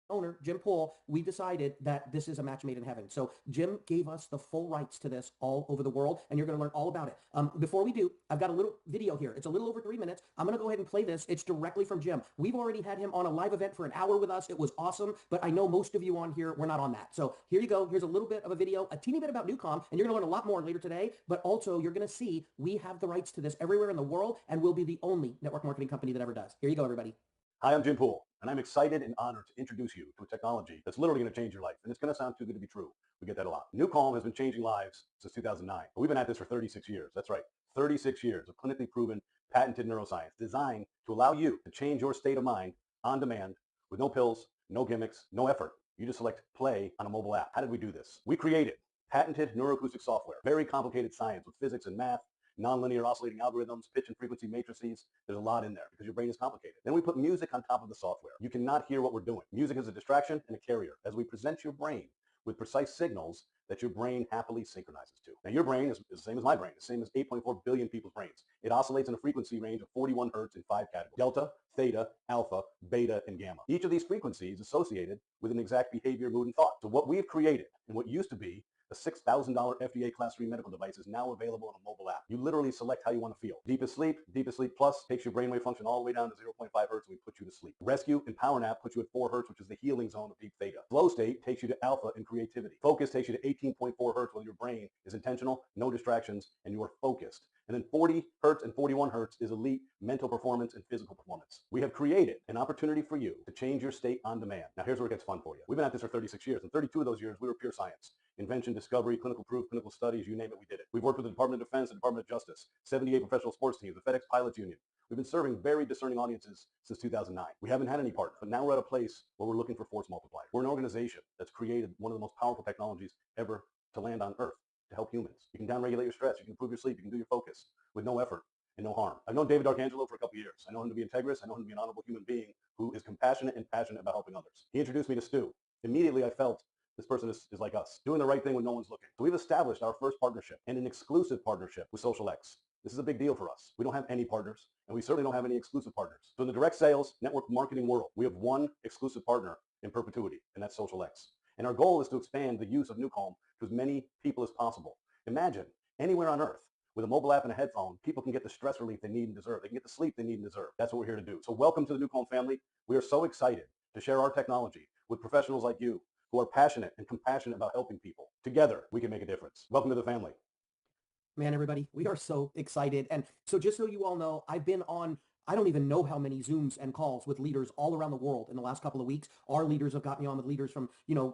owner, Jim Poole, we decided that this is a match made in heaven. So Jim gave us the full rights to this all over the world, and you're going to learn all about it. Before we do, I've got a little video here. It's a little over 3 minutes. I'm going to go ahead and play this. It's directly from Jim. We've already had him on a live event for an hour with us. It was awesome, but I know most of you on here were not on that. So here you go. Here's a little bit of a video, a teeny bit about NuCalm, and you're going to learn a lot more later today, but also you're going to see we have the rights to this everywhere in the world, and we'll be the only network marketing company that ever does. Here you go, everybody. Hi, I'm Jim Poole, and I'm excited and honored to introduce you to a technology that's literally going to change your life. And it's going to sound too good to be true. We get that a lot. NuCalm has been changing lives since 2009. But we've been at this for 36 years. That's right. 36 years of clinically proven, patented neuroscience designed to allow you to change your state of mind on demand with no pills, no gimmicks, no effort. You just select play on a mobile app. How did we do this? We created patented neuroacoustic software, very complicated science with physics and math, nonlinear oscillating algorithms, pitch and frequency matrices. There's a lot in there because your brain is complicated. Then we put music on top of the software. You cannot hear what we're doing. Music is a distraction and a carrier as we present your brain with precise signals that your brain happily synchronizes to. Now, your brain is the same as my brain, the same as 8.4 billion people's brains. It oscillates in a frequency range of 41 hertz in 5 categories: delta, theta, alpha, beta, and gamma. Each of these frequencies is associated with an exact behavior, mood, and thought. So what we've created and what used to be a $6,000 FDA Class 3 medical device is now available on a mobile app. You literally select how you want to feel. Deepest Sleep Plus takes your brainwave function all the way down to 0.5 hertz and we put you to sleep. Rescue and Power Nap puts you at 4 hertz, which is the healing zone of deep theta. Flow State takes you to alpha and creativity. Focus takes you to 18.4 hertz, where your brain is intentional, no distractions, and you are focused. And then 40 hertz and 41 hertz is elite mental performance and physical performance. We have created an opportunity for you to change your state on demand. Now, here's where it gets fun for you. We've been at this for 36 years, and 32 of those years, we were pure science. Invention, discovery, clinical proof, clinical studies, you name it, we did it. We've worked with the Department of Defense, the Department of Justice, 78 professional sports teams, the FedEx Pilots Union. We've been serving very discerning audiences since 2009. We haven't had any partners, but now we're at a place where we're looking for force multipliers. We're an organization that's created one of the most powerful technologies ever to land on Earth to help humans. You can downregulate your stress, you can improve your sleep, you can do your focus with no effort and no harm. I've known David Arcangelo for a couple of years. I know him to be integrous. I know him to be an honorable human being who is compassionate and passionate about helping others. He introduced me to Stu. Immediately, I felt this person is like us, doing the right thing when no one's looking. So we've established our first partnership and an exclusive partnership with XocialX. This is a big deal for us. We don't have any partners, and we certainly don't have any exclusive partners. So in the direct sales network marketing world, we have one exclusive partner in perpetuity, and that's XocialX. And our goal is to expand the use of NuCalm to as many people as possible. Imagine anywhere on Earth, with a mobile app and a headphone, people can get the stress relief they need and deserve. They can get the sleep they need and deserve. That's what we're here to do. So welcome to the NuCalm family. We are so excited to share our technology with professionals like you who are passionate and compassionate about helping people. Together, we can make a difference. Welcome to the family. Man, everybody, we are so excited. And so just so you all know, I've been on, I don't even know how many Zooms and calls with leaders all around the world in the last couple of weeks. Our leaders have got me on with leaders from,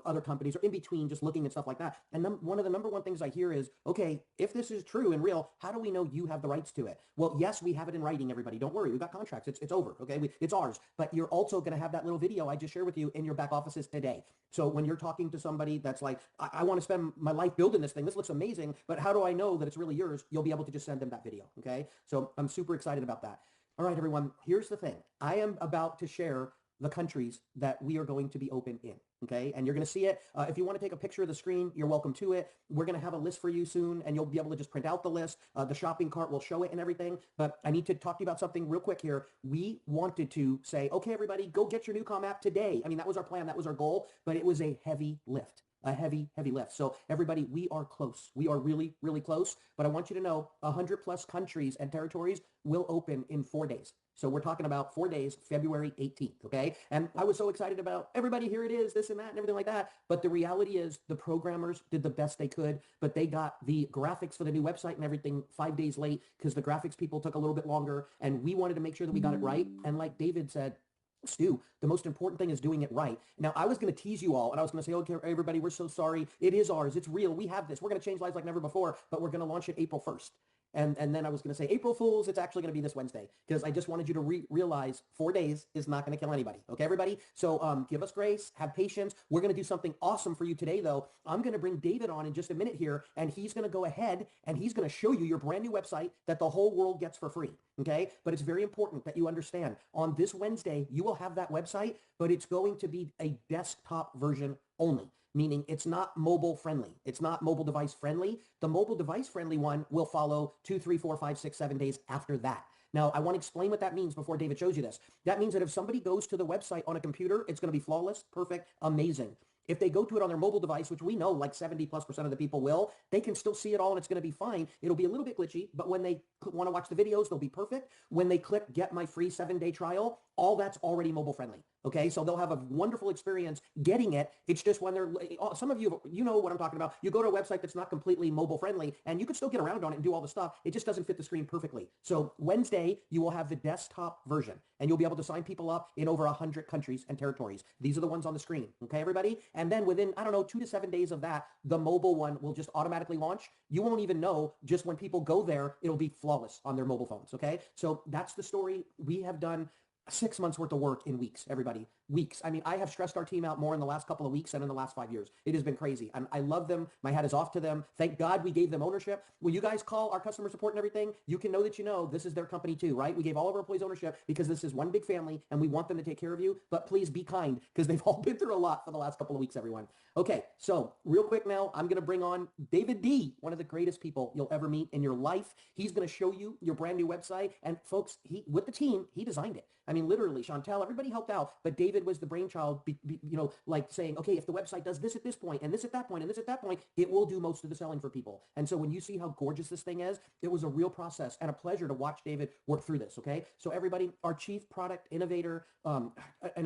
other companies or in between, just looking at stuff like that. And one of the number one things I hear is, okay, if this is true and real, how do we know you have the rights to it? Well, yes, we have it in writing, everybody. Don't worry. We've got contracts. It's over. Okay. It's ours. But you're also going to have that little video I just shared with you in your back offices today. So when you're talking to somebody that's like, I want to spend my life building this thing. This looks amazing, but how do I know that it's really yours? You'll be able to just send them that video. Okay. So I'm super excited about that. All right, everyone, here's the thing. I am about to share the countries that we are going to be open in, okay? And you're going to see it. If you want to take a picture of the screen, you're welcome to it. We're going to have a list for you soon, and you'll be able to just print out the list. The shopping cart will show it and everything. But I need to talk to you about something real quick here. We wanted to say, okay, everybody, go get your NuCalm app today. I mean, that was our plan. That was our goal, but it was a heavy lift. A heavy lift. So everybody, we are close. We are really, really close. But I want you to know 100 plus countries and territories will open in 4 days. So we're talking about 4 days, February 18th, okay? And I was so excited about everybody, here it is, this and that and everything like that. But the reality is the programmers did the best they could, but they got the graphics for the new website and everything 5 days late because the graphics people took a little bit longer, and we wanted to make sure that we got it right. And like David said, Stu, the most important thing is doing it right. Now, I was going to tease you all, and I was going to say, okay, everybody, we're so sorry. It is ours. It's real. We have this. We're going to change lives like never before, but we're going to launch it April 1st. And then I was going to say, April Fools, it's actually going to be this Wednesday, because I just wanted you to realize 4 days is not going to kill anybody. Okay, everybody? So give us grace, have patience. We're going to do something awesome for you today, though. I'm going to bring David on in just a minute here, and he's going to go ahead and he's going to show you your brand new website that the whole world gets for free. Okay, but it's very important that you understand on this Wednesday, you will have that website, but it's going to be a desktop version only, meaning it's not mobile friendly. It's not mobile device friendly. The mobile device friendly one will follow 2, 3, 4, 5, 6, 7 days after that. Now, I want to explain what that means before David shows you this. That means that if somebody goes to the website on a computer, it's going to be flawless, perfect, amazing. If they go to it on their mobile device, which we know like 70+% of the people will, they can still see it all and it's going to be fine. It'll be a little bit glitchy, but when they want to watch the videos, they'll be perfect. When they click get my free 7-day trial, all that's already mobile friendly. Okay, so they'll have a wonderful experience getting it. It's just when they're, some of you, you know what I'm talking about. You go to a website that's not completely mobile friendly and you can still get around on it and do all the stuff. It just doesn't fit the screen perfectly. So Wednesday, you will have the desktop version and you'll be able to sign people up in over 100 countries and territories. These are the ones on the screen. Okay, everybody? And then within, I don't know, 2 to 7 days of that, the mobile one will just automatically launch. You won't even know. Just when people go there, it'll be flawless on their mobile phones. Okay, so that's the story. We have done 6 months worth of work in weeks, everybody. Weeks. I mean, I have stressed our team out more in the last couple of weeks than in the last 5 years. It has been crazy. I love them. My hat is off to them. Thank God we gave them ownership. When you guys call our customer support and everything, you can know that you know this is their company too, right? We gave all of our employees ownership because this is one big family and we want them to take care of you. But please be kind because they've all been through a lot for the last couple of weeks, everyone. Okay, so real quick now, I'm going to bring on David D., one of the greatest people you'll ever meet in your life. He's going to show you your brand new website. And folks, with the team, he designed it. I mean, literally, Chantel, everybody helped out, but David was the brainchild, like saying, okay, if the website does this at this point and this at that point and this at that point, it will do most of the selling for people. And so when you see how gorgeous this thing is, it was a real process and a pleasure to watch David work through this, okay? So everybody, our chief product innovator, an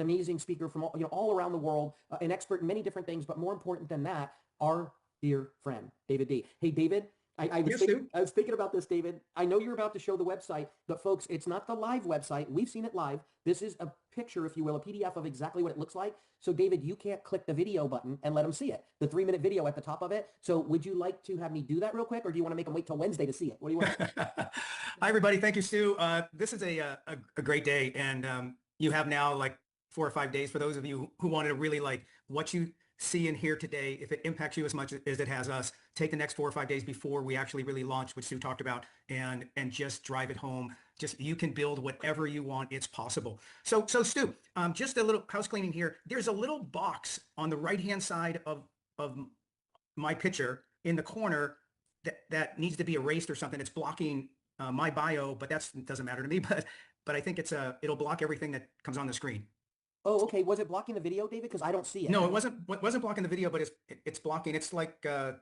amazing speaker from all around the world, an expert in many different things, but more important than that, our dear friend, David D. Hey, David, I was thinking about this, David. I know you're about to show the website, but folks, it's not the live website. We've seen it live. This is a picture, if you will, a PDF of exactly what it looks like. So David, you can't click the video button and let them see it. The 3-minute video at the top of it. So would you like to have me do that real quick, or do you want to make them wait till Wednesday to see it? What do you want? Hi, everybody. Thank you, Stu. This is a great day. And you have now like 4 or 5 days for those of you who wanted to really like what you see and hear today. If it impacts you as much as it has us, take the next 4 or 5 days before we actually really launch, which Stu talked about, and just drive it home. Just, you can build whatever you want. It's possible. So Stu, just a little house cleaning here. There's a little box on the right-hand side of my picture in the corner that needs to be erased or something. It's blocking my bio, but that doesn't matter to me. But I think it'll block everything that comes on the screen. Oh, okay. Was it blocking the video, David? Because I don't see it. No, it wasn't blocking the video, but it's blocking. It's like, and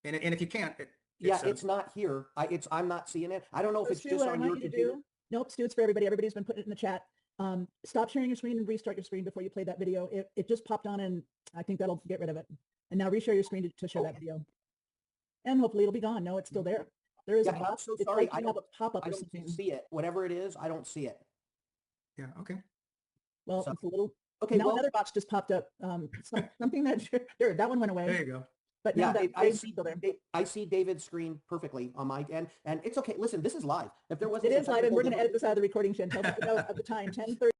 if you can't, it's not here. I'm not seeing it. I don't know if it's just on your computer. Nope, Stu, it's for everybody. Everybody's been putting it in the chat. Stop sharing your screen and restart your screen before you play that video. It just popped on, and I think that'll get rid of it. And now reshare your screen to show that video. And hopefully it'll be gone. No, it's still there. There is a pop. I'm so sorry. Like I have a pop-up or something. I don't see it. Whatever it is, I don't see it. Yeah. Okay. Well, it's a little. Okay. Now another box just popped up. Something that there. That one went away. There you go. But now that I see David's screen perfectly on my end, and it's okay. Listen, this is live. If there wasn't, it is live, and we're going to edit this out of the recording. Chantel, at the time, 10:30.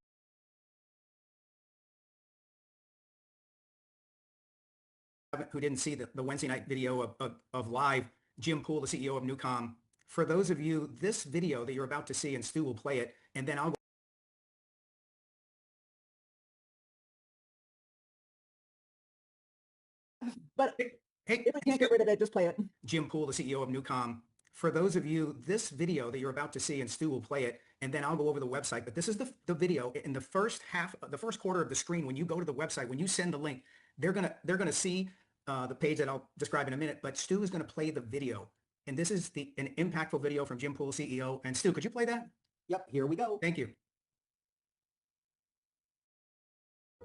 Who didn't see the Wednesday night video of live, Jim Poole, the CEO of NuCalm. For those of you, this video that you're about to see, and Stu will play it, and then I'll go. But hey, if I can't get rid of it, just play it. Jim Poole, the CEO of NuCalm. For those of you, this video that you're about to see, and Stu will play it, and then I'll go over the website. But this is the video in the first quarter of the screen. When you go to the website, when you send the link, they're gonna see the page that I'll describe in a minute. But Stu is gonna play the video, and this is an impactful video from Jim Poole, CEO. And Stu, could you play that? Yep. Here we go. Thank you.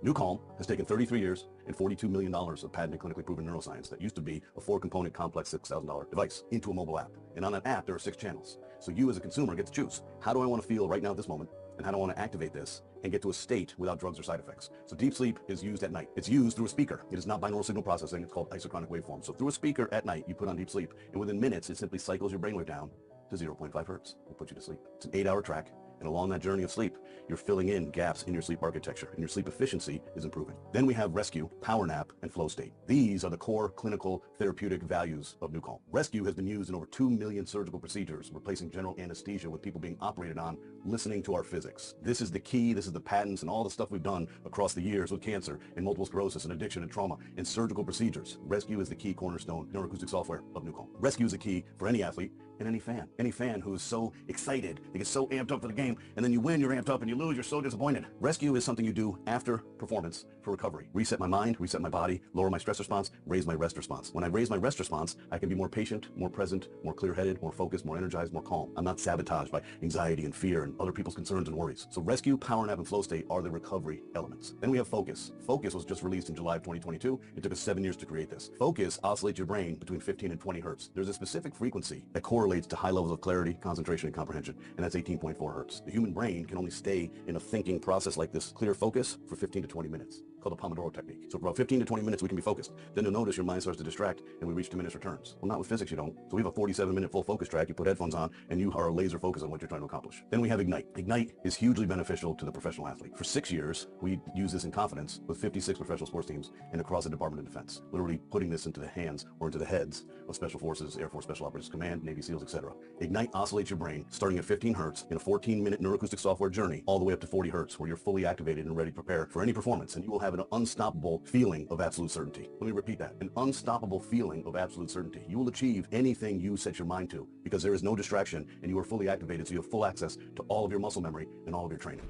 NuCalm has taken 33 years and $42 million of patented clinically proven neuroscience that used to be a 4-component complex $6,000 device into a mobile app. And on that app, there are 6 channels. So you as a consumer get to choose. How do I want to feel right now at this moment? And how do I want to activate this and get to a state without drugs or side effects? So deep sleep is used at night. It's used through a speaker. It is not binaural signal processing. It's called isochronic waveform. So through a speaker at night, you put on deep sleep, and within minutes, it simply cycles your brainwave down to 0.5 hertz and puts you to sleep. It's an 8-hour track. And along that journey of sleep, you're filling in gaps in your sleep architecture, and your sleep efficiency is improving. Then we have Rescue, Power Nap, and Flow State. These are the core clinical therapeutic values of NuCalm. Rescue has been used in over 2 million surgical procedures, replacing general anesthesia with people being operated on, listening to our physics. This is the key, this is the patents, and all the stuff we've done across the years with cancer and multiple sclerosis and addiction and trauma and surgical procedures. Rescue is the key cornerstone neuroacoustic software of NuCalm. Rescue is a key for any athlete in any fan. Any fan who is so excited, they get so amped up for the game, and then you win, you're amped up, and you lose, you're so disappointed. Rescue is something you do after performance for recovery. Reset my mind, reset my body, lower my stress response, raise my rest response. When I raise my rest response, I can be more patient, more present, more clear-headed, more focused, more energized, more calm. I'm not sabotaged by anxiety and fear and other people's concerns and worries. So rescue, power nap, and flow state are the recovery elements. Then we have focus. Focus was just released in July of 2022. It took us 7 years to create this. Focus oscillates your brain between 15 and 20 hertz. There's a specific frequency that correlates to high levels of clarity, concentration, and comprehension, and that's 18.4 hertz. The human brain can only stay in a thinking process like this, clear focus, for 15 to 20 minutes, called the Pomodoro technique. So for about 15 to 20 minutes, we can be focused. Then you'll notice your mind starts to distract, and we reach diminished returns. Well, not with physics, you don't. So we have a 47-minute full focus track. You put headphones on, and you are laser focused on what you're trying to accomplish. Then we have Ignite. Ignite is hugely beneficial to the professional athlete. For 6 years, we use this in confidence with 56 professional sports teams and across the Department of Defense, literally putting this into the hands or into the heads of Special Forces, Air Force Special Operations Command, Navy SEALs, etc. Ignite oscillates your brain starting at 15 hertz in a 14-minute neuroacoustic software journey all the way up to 40 hertz where you're fully activated and ready to prepare for any performance, and you will have an unstoppable feeling of absolute certainty. Let me repeat that. An unstoppable feeling of absolute certainty. You will achieve anything you set your mind to because there is no distraction and you are fully activated, so you have full access to all of your muscle memory and all of your training.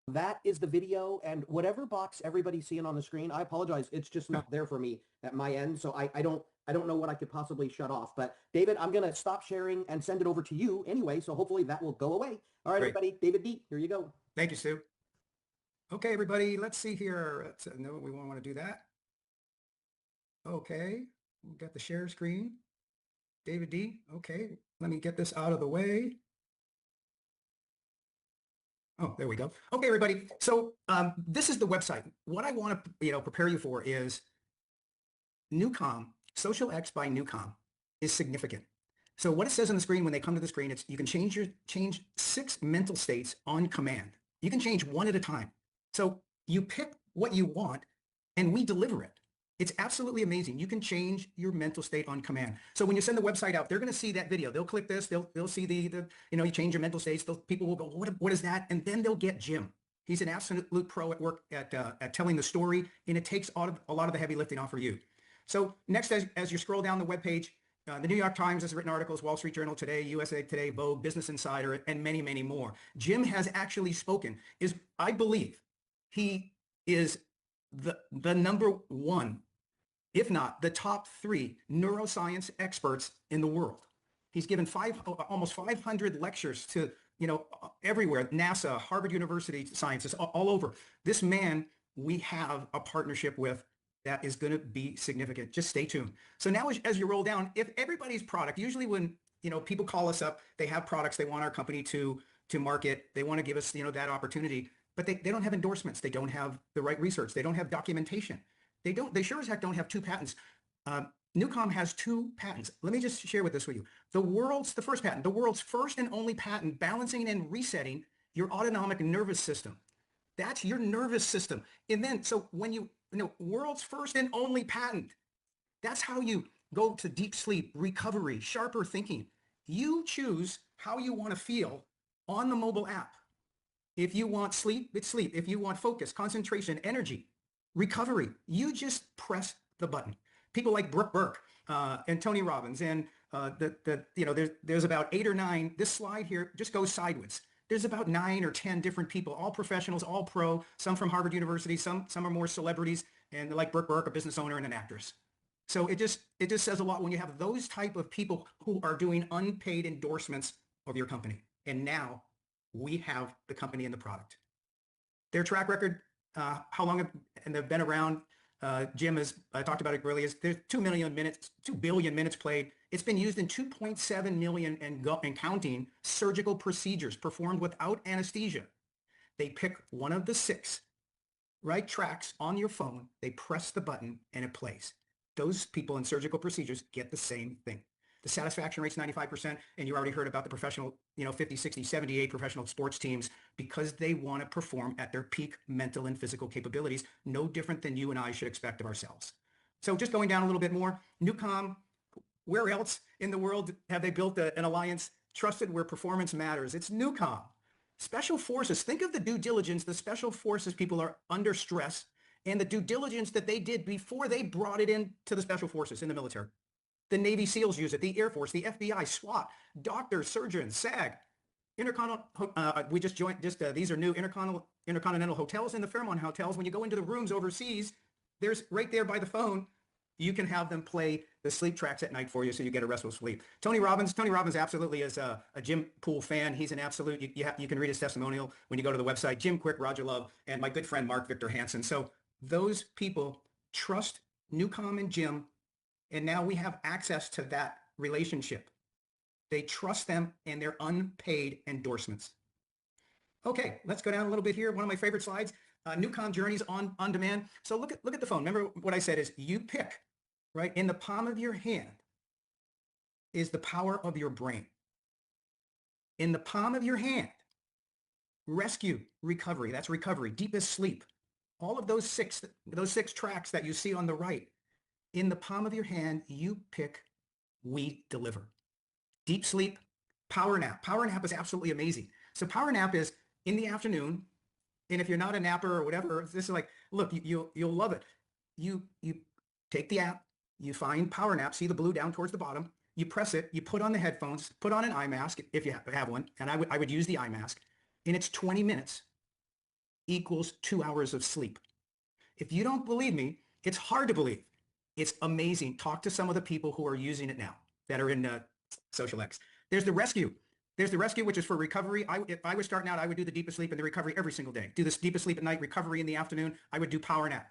That is the video, and whatever box everybody's seeing on the screen, I apologize, it's just not there for me at my end, so I don't know what I could possibly shut off. But David, I'm going to stop sharing and send it over to you anyway, so hopefully that will go away. All right, Great. everybody, David D, here you go. Thank you, Stu. Okay, everybody, let's see here. No, we won't want to do that. Okay, we've got the share screen. David D, okay, let me get this out of the way. Oh, there we go. Okay, everybody. So this is the website. What I want to prepare you for is NuCalm, XocialX by NuCalm is significant. So what it says on the screen when they come to the screen, it's you can change 6 mental states on command. You can change one at a time. So you pick what you want and we deliver it. It's absolutely amazing. You can change your mental state on command. So when you send the website out, they're going to see that video. They'll click this. They'll see you change your mental states. Those people will go, what is that? And then they'll get Jim. He's an absolute pro at work at telling the story, and it takes a lot of the heavy lifting off for you. So next, as you scroll down the webpage, the New York Times has written articles, Wall Street Journal Today, USA Today, Vogue, Business Insider, and many, many more. Jim has actually spoken. I believe he is the number one, if not the top 3 neuroscience experts in the world. He's given almost 500 lectures to, everywhere, NASA, Harvard University scientists, all over. This man, we have a partnership with that is going to be significant. Just stay tuned. So now as you roll down, if everybody's product, usually when, people call us up, they have products they want our company to market, they want to give us, that opportunity, but they don't have endorsements. They don't have the right research. They don't have documentation. They sure as heck don't have 2 patents. NuCalm has 2 patents. Let me just share with this with you. The first patent, the world's first and only patent, balancing and resetting your autonomic nervous system. That's your nervous system. And then, so when world's first and only patent, that's how you go to deep sleep, recovery, sharper thinking. You choose how you want to feel on the mobile app. If you want sleep, it's sleep. If you want focus, concentration, energy, recovery, you just press the button. People like Brooke Burke and Tony Robbins, and there's about 8 or 9. This slide here just goes sideways. There's about 9 or 10 different people, all professionals, all pro, some from Harvard University, some are more celebrities, and like Brooke Burke, a business owner and an actress. So it just says a lot when you have those type of people who are doing unpaid endorsements of your company. And now we have the company and the product. Their track record, how long and they've been around. Jim has talked about it earlier. There's 2 billion minutes played. It's been used in 2.7 million and counting surgical procedures performed without anesthesia. They pick one of the 6 right tracks on your phone. They press the button and it plays. Those people in surgical procedures get the same thing. The satisfaction rate's 95%, and you already heard about the professional, 50, 60, 78 professional sports teams, because they want to perform at their peak mental and physical capabilities, no different than you and I should expect of ourselves. So just going down a little bit more, NuCalm, where else in the world have they built an alliance trusted where performance matters? It's NuCalm. Special forces, think of the due diligence the special forces people are under stress and the due diligence that they did before they brought it into the special forces in the military. The Navy SEALs use it, the Air Force, the FBI, SWAT, doctors, surgeons, SAG, Intercontinental, we just joined, these are new intercontinental hotels and the Fairmont hotels. When you go into the rooms overseas, there's right there by the phone, you can have them play the sleep tracks at night for you so you get a restful sleep. Tony Robbins absolutely is a Jim Poole fan. He's an absolute, you can read his testimonial when you go to the website. Jim Quick, Roger Love, and my good friend Mark Victor Hansen. So those people trust NuCalm and Jim, and now we have access to that relationship. They trust them and their unpaid endorsements. Okay, let's go down a little bit here. One of my favorite slides, NuCalm journeys on demand. So look at the phone. Remember what I said is you pick, right? In the palm of your hand is the power of your brain. In the palm of your hand, rescue, recovery. That's recovery, deepest sleep. All of those six tracks that you see on the right. In the palm of your hand, you pick, we deliver. Deep sleep, power nap. Power nap is absolutely amazing. So power nap is in the afternoon. And if you're not a napper or whatever, this is like, look, you'll love it. You take the app, you find power nap, see the blue down towards the bottom, you press it, you put on the headphones, put on an eye mask if you have one, and I would use the eye mask, and it's 20 minutes equals 2 hours of sleep. If you don't believe me, it's hard to believe. It's amazing. Talk to some of the people who are using it now that are in XocialX. There's the rescue. There's the rescue, which is for recovery. If I was starting out, I would do the deepest sleep and the recovery every single day. Do this deepest sleep at night, recovery in the afternoon. I would do power nap.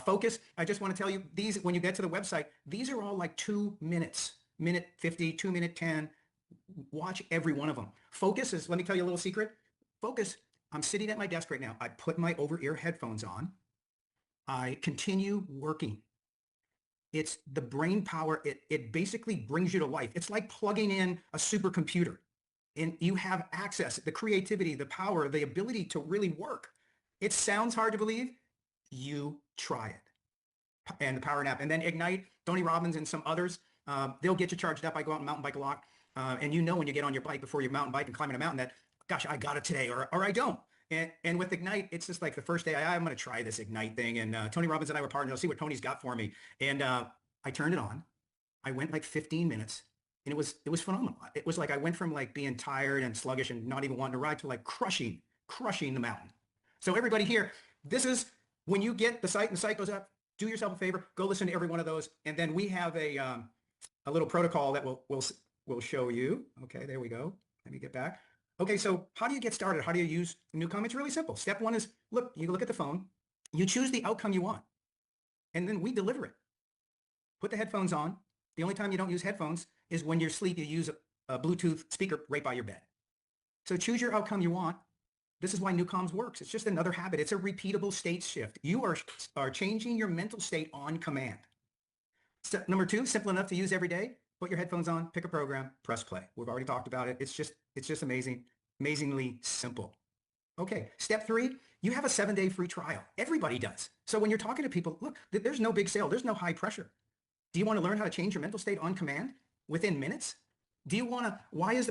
Focus. I just want to tell you these, when you get to the website, these are all like 2 minutes, minute 50, 2 minute 10. Watch every one of them. Focus is, let me tell you a little secret. Focus. I'm sitting at my desk right now. I put my over-ear headphones on. I continue working. It's the brain power. It basically brings you to life. It's like plugging in a supercomputer and you have access, the creativity, the power, the ability to really work. It sounds hard to believe. You try it. And the power nap. And then Ignite, Tony Robbins and some others, they'll get you charged up. I go out and mountain bike a lot. And you know when you get on your bike before you mountain bike and climbing a mountain that, gosh, I got it today or I don't. And with Ignite, it's just like the first day, I'm going to try this Ignite thing. And Tony Robbins and I were partners. I'll see what Tony's got for me. And I turned it on. I went like 15 minutes and it was phenomenal. It was like I went from like being tired and sluggish and not even wanting to ride to like crushing the mountain. So everybody here, this is when you get the site and the site goes up, do yourself a favor, go listen to every one of those. And then we have a little protocol that we'll show you. Okay, there we go. Let me get back. Okay, so how do you get started? How do you use NuCalm? It's really simple. Step one is, look, you look at the phone, you choose the outcome you want, and then we deliver it. Put the headphones on. The only time you don't use headphones is when you're asleep, you use a Bluetooth speaker right by your bed. So choose your outcome you want. This is why NuCalm works. It's just another habit. It's a repeatable state shift. You are changing your mental state on command. Step number two, simple enough to use every day. Put your headphones on, pick a program, press play. We've already talked about it. It's just amazing, amazingly simple. Okay, step three, you have a 7-day free trial. Everybody does. So when you're talking to people, look, there's no big sale. There's no high pressure. Do you want to learn how to change your mental state on command within minutes? Do you want to, why is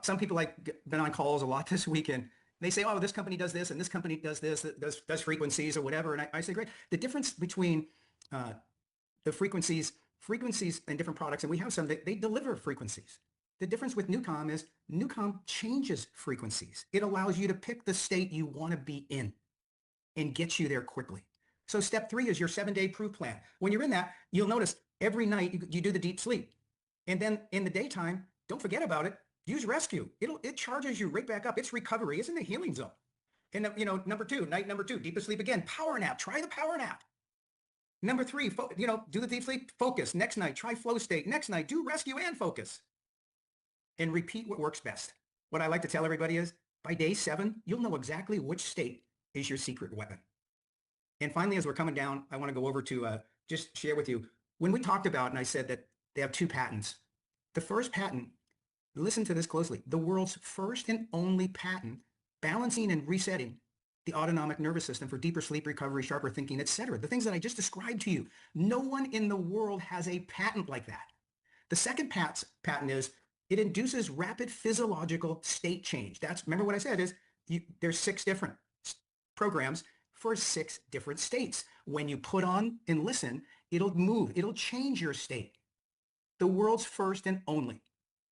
some people like been on calls a lot this weekend. They say, oh, this company does this and this company does this, does frequencies or whatever. And I say, great. The difference between the frequencies and different products, and we have some, they deliver frequencies. The difference with NuCalm is NuCalm changes frequencies. It allows you to pick the state you want to be in and gets you there quickly. So step three is your 7-day proof plan. When you're in that, you'll notice every night you do the deep sleep. And then in the daytime, don't forget about it. Use rescue. It charges you right back up. It's recovery. It's in the healing zone. And night number two, deepest sleep again. Power nap. Try the power nap. Number three, do the deep sleep, focus. Next night, try flow state. Next night, do rescue and focus. And repeat what works best. What I like to tell everybody is, by day 7, you'll know exactly which state is your secret weapon. And finally, as we're coming down, I want to go over to just share with you, when we talked about, and I said that they have 2 patents. The first patent, listen to this closely, the world's first and only patent balancing and resetting the autonomic nervous system for deeper sleep, recovery, sharper thinking, etc. The things that I just described to you. No one in the world has a patent like that. The second patent is it induces rapid physiological state change. Remember what I said is there's 6 different programs for 6 different states. When you put on and listen, it'll move. It'll change your state. the world's first and only.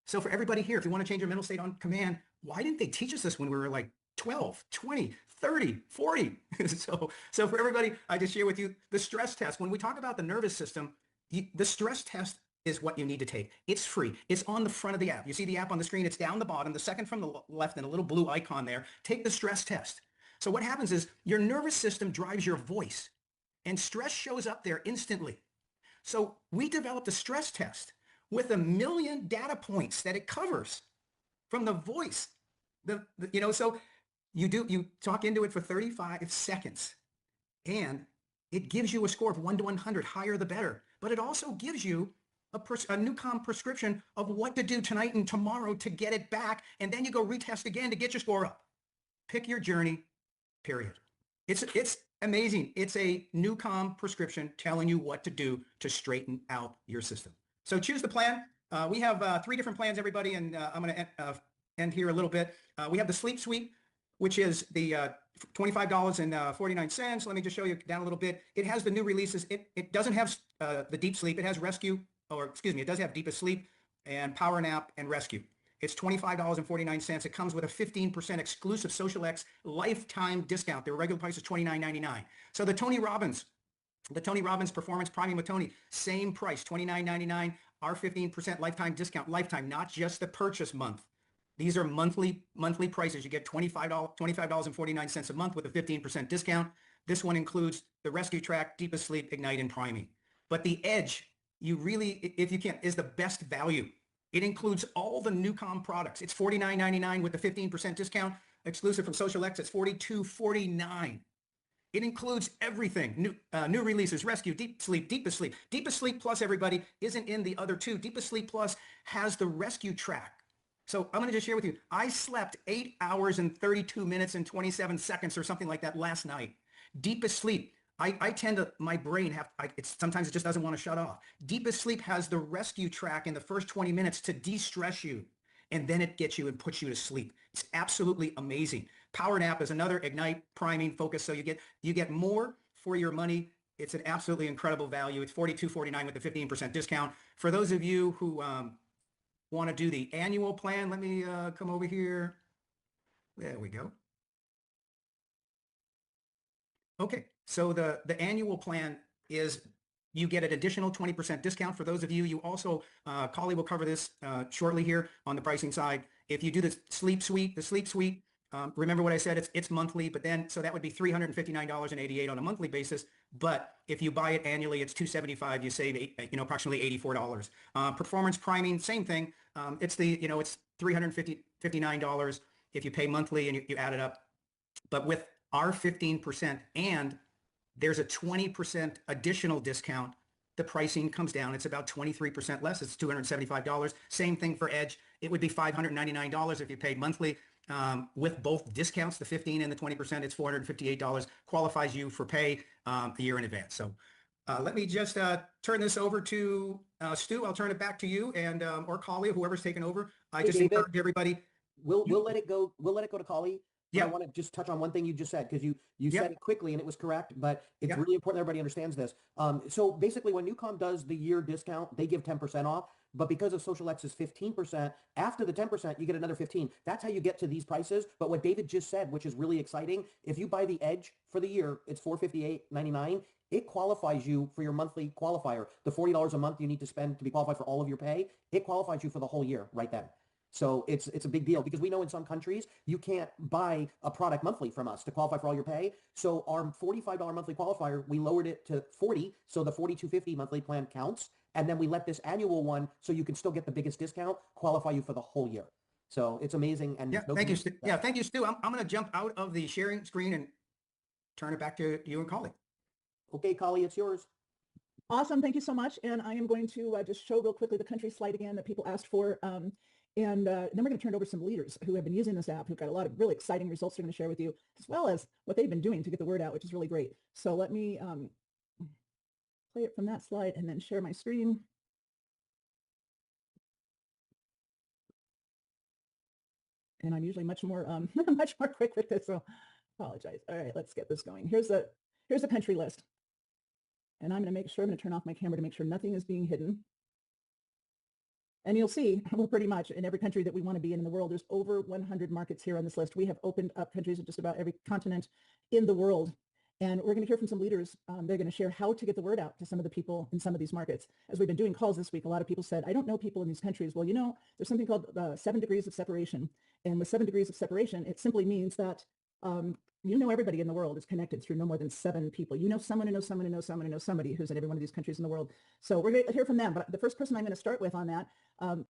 So for everybody here, if you want to change your mental state on command, why didn't they teach us this when we were like 12, 20, 30, 40? So for everybody, I just share with you the stress test. When we talk about the nervous system, the stress test is what you need to take. It's free. It's on the front of the app. You see the app on the screen. It's down the bottom, the second from the left, and a little blue icon there. Take the stress test. So what happens is your nervous system drives your voice, and stress shows up there instantly. So we developed a stress test with 1 million data points that it covers from the voice. So you talk into it for 35 seconds, and it gives you a score of 1 to 100, higher the better. But it also gives you a NuCalm prescription of what to do tonight and tomorrow to get it back, and then you go retest again to get your score up. Pick your journey, period. It's amazing. It's a NuCalm prescription telling you what to do to straighten out your system. So choose the plan. We have 3 different plans, everybody, and I'm going to end here a little bit. We have the Sleep Suite, which is the $25.49. Let me just show you down a little bit. It has the new releases. It doesn't have the deep sleep. It has rescue, or excuse me, it does have deepest sleep and power nap and rescue. It's $25.49. It comes with a 15% exclusive XocialX lifetime discount. Their regular price is $29.99. So the Tony Robbins Performance Priming with Tony, same price, $29.99. Our 15% lifetime discount, lifetime, not just the purchase month. These are monthly prices. You get $25.49 a month with a 15% discount. This one includes the Rescue Track, Deepest Sleep, Ignite, and Priming. But the Edge, you really, if you can, is the best value. It includes all the NuCalm products. It's $49.99 with the 15% discount. Exclusive from XocialX, it's $42.49. It includes everything. New releases, rescue, deepest sleep. Deepest Sleep Plus, everybody, isn't in the other 2. Deepest Sleep Plus has the Rescue Track. So I'm going to just share with you, I slept 8 hours and 32 minutes and 27 seconds or something like that last night. Deepest Sleep, I tend to, my brain, sometimes it just doesn't want to shut off. Deepest Sleep has the Rescue Track in the first 20 minutes to de-stress you, and then it gets you and puts you to sleep. It's absolutely amazing. Power Nap is another Ignite, Priming, Focus, so you get more for your money. It's an absolutely incredible value. It's $42.49 with the 15% discount. For those of you who want to do the annual plan, let me come over here. There we go. Okay, so the annual plan is you get an additional 20% discount. For those of you, you also, Collie will cover this shortly here on the pricing side. If you do the Sleep Suite, remember what I said, it's monthly, but then, so that would be $359.88 on a monthly basis. But if you buy it annually, it's $275. You save, approximately $84. Performance Priming, same thing. It's $359 if you pay monthly and you add it up. But with our 15% and there's a 20% additional discount, the pricing comes down. It's about 23% less. It's $275. Same thing for Edge. It would be $599 if you paid monthly. With both discounts, the 15 and the 20%, it's $458. Qualifies you for pay a year in advance. So let me just turn this over to Stu. I'll turn it back to you and or Collie, whoever's taking over. I just encourage everybody. We'll let it go. We'll let it go to Collie. Yeah. I want to just touch on one thing you just said, because you said it quickly and it was correct, but it's Yep. really important everybody understands this. So basically when NuCalm does the year discount, they give 10% off, but because of XocialX is 15%, after the 10%, you get another 15. That's how you get to these prices. But what David just said, which is really exciting, if you buy the Edge for the year, it's $458.99. It qualifies you for your monthly qualifier. The $40 a month you need to spend to be qualified for all of your pay, it qualifies you for the whole year right then. So it's a big deal, because we know in some countries you can't buy a product monthly from us to qualify for all your pay. So our $45 monthly qualifier, we lowered it to $40. So the $42.50 monthly plan counts. And then we let this annual one, so you can still get the biggest discount, qualify you for the whole year. So it's amazing. And Yeah, thank you, Stu. Yeah, thank you, Stu. I'm going to jump out of the sharing screen and turn it back to you and Collie. Okay, Collie, it's yours. Awesome. Thank you so much. And I am going to just show real quickly the country slide again that people asked for. And then we're going to turn it over to some leaders who have been using this app, who've got a lot of really exciting results they're going to share with you, as well as what they've been doing to get the word out, which is really great. So let me play it from that slide and then share my screen. And I'm usually much more quick with this, so apologize. All right, let's get this going. Here's the country list. And I'm going to make sure, I'm going to turn off my camera to make sure nothing is being hidden. And you'll see, well, pretty much in every country that we want to be in the world, there's over 100 markets here on this list. We have opened up countries in just about every continent in the world. And we're going to hear from some leaders. They're going to share how to get the word out to some of the people in some of these markets. As we've been doing calls this week, a lot of people said, I don't know people in these countries. Well, there's something called 7 degrees of separation. And with 7 degrees of separation, it simply means that everybody in the world is connected through no more than 7 people. You know someone who knows someone who knows someone who knows somebody who's in every one of these countries in the world. So we're going to hear from them. But the first person I'm going to start with on that, I'm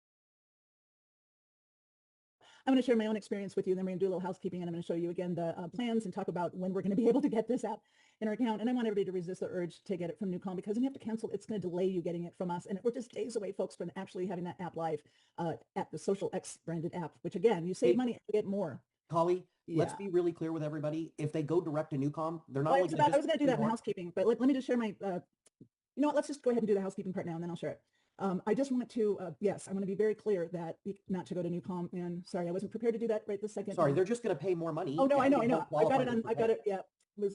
going to share my own experience with you, then we're going to do a little housekeeping, and I'm going to show you again the plans and talk about when we're going to be able to get this app in our account. And I want everybody to resist the urge to get it from NuCalm, because when you have to cancel, it's going to delay you getting it from us. And we're just days away, folks, from actually having that app live at the XocialX branded app, which again, you save money and you get more. Holly, let's be really clear with everybody. If they go direct to NuCalm, they're not I only was going to do that in housekeeping, but let me just share my, you know what, let's just go ahead and do the housekeeping part now, and then I'll share it. I just want to, yes, I want to be very clear that not to go to NuCalm. And sorry, I wasn't prepared to do that right this second. Sorry, they're just going to pay more money. Oh, no, I know. I got it on, I got it. Yeah.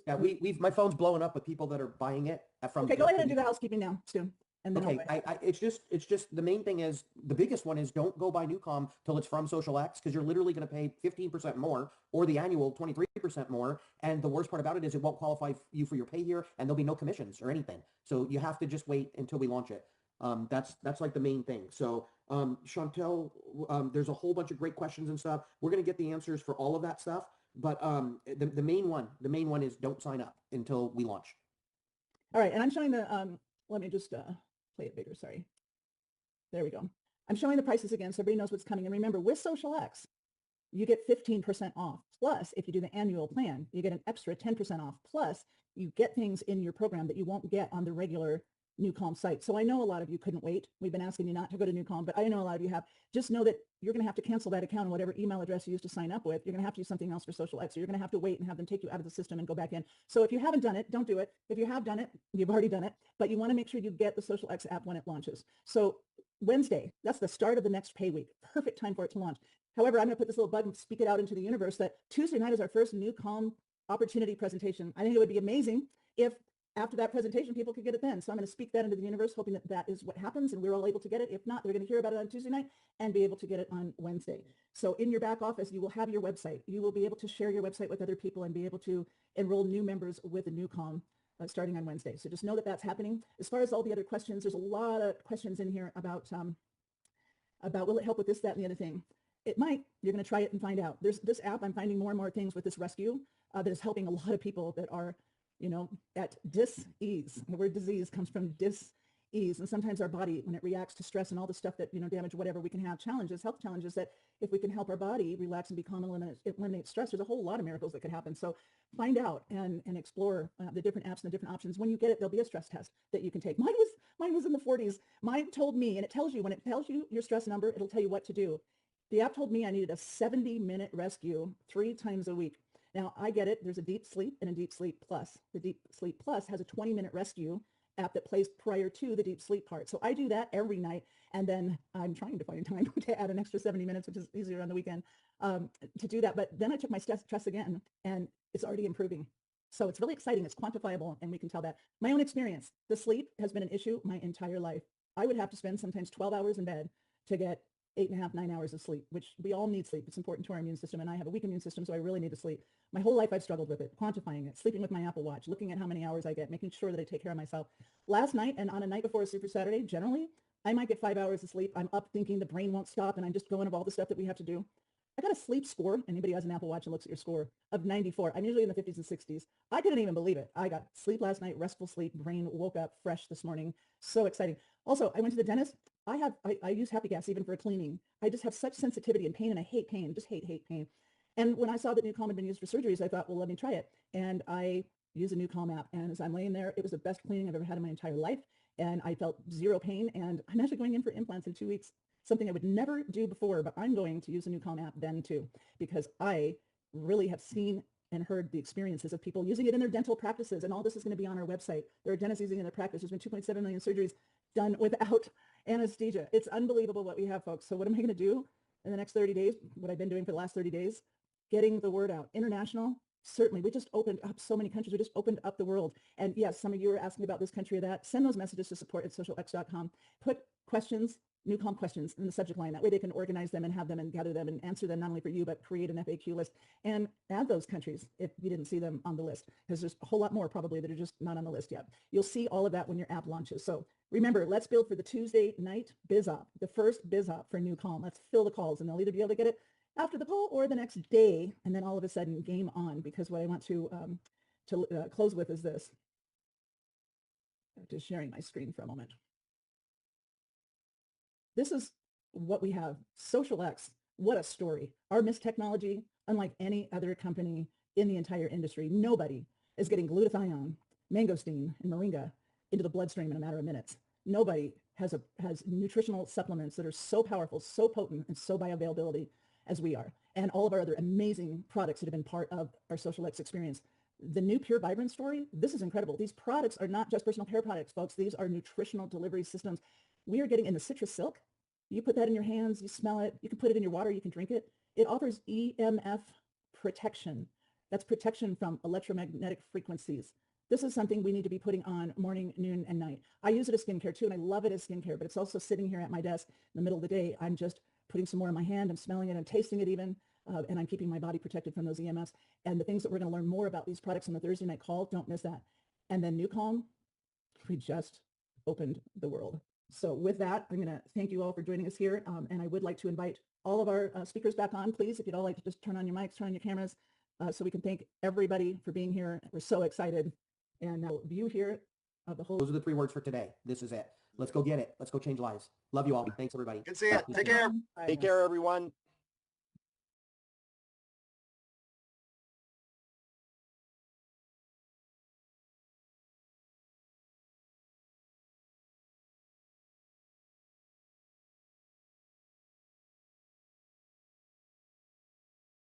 Yeah, my phone's blowing up with people that are buying it from. Okay, go ahead and do the housekeeping now, Stu. And then okay, it's just the main thing is, the biggest one is, don't go buy NuCalm till it's from XocialX, because you're literally going to pay 15% more, or the annual 23% more. And the worst part about it is it won't qualify you for your pay here, and there'll be no commissions or anything. So you have to just wait until we launch it. That's like the main thing. So Chantel, there's a whole bunch of great questions and stuff. We're going to get the answers for all of that stuff. But the main one is, don't sign up until we launch. All right. And I'm showing the, let me just play it bigger. Sorry. There we go. I'm showing the prices again so everybody knows what's coming. And remember, with XocialX, you get 15% off. Plus, if you do the annual plan, you get an extra 10% off. Plus, you get things in your program that you won't get on the regular NuCalm site. So I know a lot of you couldn't wait. We've been asking you not to go to NuCalm, but I know a lot of you have. Just know that you're going to have to cancel that account and whatever email address you used to sign up with. You're going to have to use something else for XocialX. So you're going to have to wait and have them take you out of the system and go back in. So if you haven't done it, don't do it. If you have done it, you've already done it, but you want to make sure you get the XocialX app when it launches. So Wednesday, that's the start of the next pay week. Perfect time for it to launch. However, I'm going to put this little bug and speak it out into the universe that Tuesday night is our first NuCalm opportunity presentation. I think it would be amazing if after that presentation, people could get it then. So I'm going to speak that into the universe, hoping that that is what happens and we're all able to get it. If not, they're going to hear about it on Tuesday night and be able to get it on Wednesday. So in your back office, you will have your website. You will be able to share your website with other people and be able to enroll new members with the NuCalm starting on Wednesday. So just know that that's happening. As far as all the other questions, there's a lot of questions in here about will it help with this, that, and the other thing. It might. You're going to try it and find out. There's this app. I'm finding more and more things with this rescue that is helping a lot of people that are at dis-ease. The word disease comes from dis-ease. And sometimes our body, when it reacts to stress and all the stuff that, damage, whatever, we can have challenges, health challenges, that if we can help our body relax and be calm and eliminate stress, there's a whole lot of miracles that could happen. So find out and explore the different apps and the different options. When you get it, there'll be a stress test that you can take. Mine was in the 40s. Mine told me, and it tells you, when it tells you your stress number, it'll tell you what to do. The app told me I needed a 70-minute rescue 3 times a week. Now, I get it. There's a Deep Sleep and a Deep Sleep Plus. The Deep Sleep Plus has a 20-minute rescue app that plays prior to the deep sleep part. So I do that every night. And then I'm trying to find time to add an extra 70 minutes, which is easier on the weekend, to do that. But then I took my stress again, and it's already improving. So it's really exciting. It's quantifiable, and we can tell that. My own experience, the sleep has been an issue my entire life. I would have to spend sometimes 12 hours in bed to get 8.5, 9 hours of sleep, which we all need sleep. It's important to our immune system, and I have a weak immune system, so I really need to sleep. My whole life I've struggled with it, quantifying it, sleeping with my Apple Watch, looking at how many hours I get, making sure that I take care of myself. Last night and on a night before a Super Saturday, generally, I might get 5 hours of sleep. I'm up thinking the brain won't stop, and I'm just going of all the stuff that we have to do. I got a sleep score. Anybody who has an Apple Watch and looks at your score of 94. I'm usually in the 50s and 60s. I couldn't even believe it. I got sleep last night, restful sleep, brain woke up fresh this morning. So exciting. Also, I went to the dentist. I use Happy Gas even for cleaning. I just have such sensitivity and pain, and I hate pain, just hate pain. And when I saw that NuCalm had been used for surgeries, I thought, well, let me try it. And I use a NuCalm app. And as I'm laying there, it was the best cleaning I've ever had in my entire life. And I felt zero pain. And I'm actually going in for implants in 2 weeks. Something I would never do before, but I'm going to use a NuCalm app then too, because I really have seen and heard the experiences of people using it in their dental practices. And all this is going to be on our website. There are dentists using it in their practice. There's been 2.7 million surgeries done without anesthesia. It's unbelievable what we have, folks. So what am I going to do in the next 30 days? What I've been doing for the last 30 days, getting the word out. International, certainly. We just opened up so many countries. We just opened up the world. And yes, some of you are asking about this country or that. Send those messages to support@XocialX.com. Put questions NuCalm questions in the subject line. That way they can organize them and have them and gather them and answer them not only for you, but create an FAQ list and add those countries if you didn't see them on the list, because there's a whole lot more probably that are just not on the list yet. You'll see all of that when your app launches. So remember, let's build for the Tuesday night BizOp, the first BizOp for NuCalm. Let's fill the calls, and they'll either be able to get it after the call or the next day, and then all of a sudden game on, because what I want to close with is this. Just sharing my screen for a moment. This is what we have. XocialX, what a story. Our MIST technology, unlike any other company in the entire industry, nobody is getting glutathione, mangosteen, and moringa into the bloodstream in a matter of minutes. Nobody has nutritional supplements that are so powerful, so potent, and so bioavailability as we are. And all of our other amazing products that have been part of our XocialX experience. The new Pure Vibrant story, this is incredible. These products are not just personal care products, folks. These are nutritional delivery systems. We are getting in the citrus silk. You put that in your hands, you smell it, you can put it in your water, you can drink it. It offers EMF protection. That's protection from electromagnetic frequencies. This is something we need to be putting on morning, noon, and night. I use it as skincare too, and I love it as skincare, but it's also sitting here at my desk in the middle of the day. I'm just putting some more in my hand, I'm smelling it, I'm tasting it even, and I'm keeping my body protected from those EMFs. And the things that we're going to learn more about these products on the Thursday night call, don't miss that. And then NuCalm, we just opened the world. So with that, I'm going to thank you all for joining us here. And I would like to invite all of our speakers back on, please. If you'd all like to just turn on your mics, turn on your cameras, so we can thank everybody for being here. We're so excited. And now view here of the whole. Those are the 3 words for today. This is it. Let's go get it. Let's go change lives. Love you all. Thanks, everybody. Good to see you. Take care. Bye. Take care, everyone.